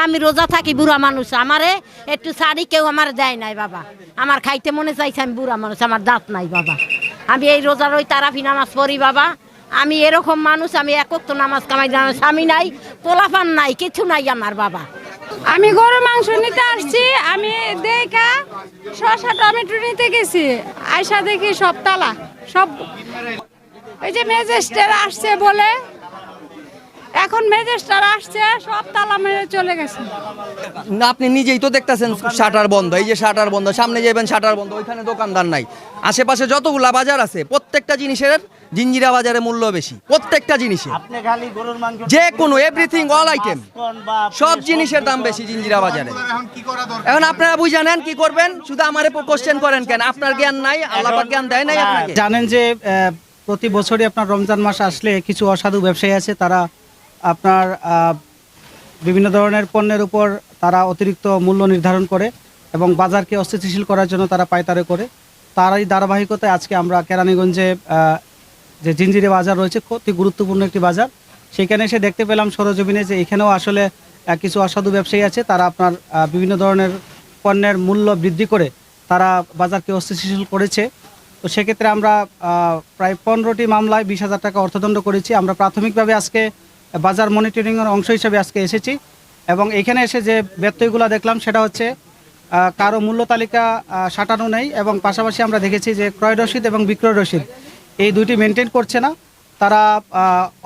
আমি রোজা থাকি, বুড়া মানুষ, আমারে একটু শাড়ি কেউ আমার দেয় নাই বাবা। আমার খাইতে মনে চাইছে, আমি বুড়া মানুষ, আমার দাঁত নাই বাবা। আমি এই রোজার ওই তারাফি নামাজ পড়ি বাবা। আমি এরকম মানুষ, আমি একক তো নামাজ কামাই, স্বামী নাই, পোলাপান নাই, কিছু নাই আমার বাবা। আমি গরুর মাংস নিতে আসছি, আমি দেখা শসা টমেটো নিতে গেছি, আয়সা দেখি সব তালা, সব এই যে ম্যাজিস্ট্রেট আসছে বলে, এখন ম্যাজিস্ট্রেট আসছে, সব তালা মেরে চলে গেছে। না, আপনি নিজেই তো দেখতেছেন শাটার বন্ধ, এই যে শাটার বন্ধ, সামনে যাবেন শাটার বন্ধ, ওইখানে দোকানদার নাই। আশেপাশে যতগুলা বাজার আছে প্রত্যেকটা জিনিসের জিঞ্জিরা বাজারে মূল্য বেশি, প্রত্যেকটা জিনিসে, যে কোনো এভরিথিং অল আইটেম, সব জিনিসের দাম বেশি জিঞ্জিরা বাজারে। এখন আপনারা বুঝে নেন কি করবেন, শুধু আমারে কোশ্চেন করেন কেন? আপনার জ্ঞান নাই, আল্লাহ পাক জ্ঞান দেয় নাই আপনাকে? জানেন যে প্রতি বছরই আপনার রমজান মাস আসলে কিছু অসাধু ব্যবসায়ী আছে, তারা আপনার বিভিন্ন ধরনের পণ্যের উপর তারা অতিরিক্ত মূল্য নির্ধারণ করে এবং বাজারকে অস্থিতিশীল করার জন্য তারা পায়তারে করে। তারই ধারাবাহিকতায় আজকে আমরা কেরানীগঞ্জে যে জিঞ্জিরা বাজার রয়েছে, অতি গুরুত্বপূর্ণ একটি বাজার, সেখানে এসে দেখতে পেলাম সরজমিনে যে এখানেও আসলে কিছু অসাধু ব্যবসায়ী আছে, তারা আপনার বিভিন্ন ধরনের পণ্যের মূল্য বৃদ্ধি করে তারা বাজারকে অস্থিতিশীল করেছে। তো সেক্ষেত্রে আমরা প্রায় 15টি মামলায় 20,000 টাকা অর্থদণ্ড করেছি। আমরা প্রাথমিকভাবে আজকে বাজার মনিটরিংয়ের অংশ হিসেবে আজকে এসেছি এবং এখানে এসে যে ব্যত্যয়গুলো দেখলাম সেটা হচ্ছে কারো মূল্য তালিকা সাঁটানো নেই এবং পাশাপাশি আমরা দেখেছি যে ক্রয় রসিদ এবং বিক্রয় রসিদ এই দুইটি মেনটেন করছে না। তারা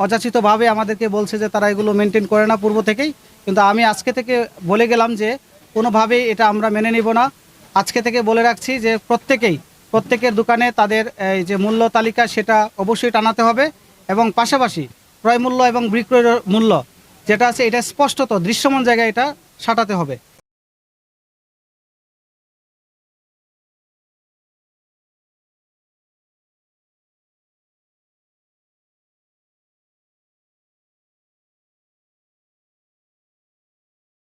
অযাচিতভাবে আমাদেরকে বলছে যে তারা এগুলো মেনটেন করে না পূর্ব থেকেই, কিন্তু আমি আজকে থেকে বলে গেলাম যে কোনোভাবেই এটা আমরা মেনে নিব না। আজকে থেকে বলে রাখছি যে প্রত্যেকের দোকানে তাদের এই যে মূল্য তালিকা সেটা অবশ্যই টানাতে হবে এবং পাশাপাশি ক্রয় মূল্য এবং বিক্রয় মূল্য যেটা আছে এটা স্পষ্টত দৃশ্যমান জায়গায় এটা সাঁটাতে হবে।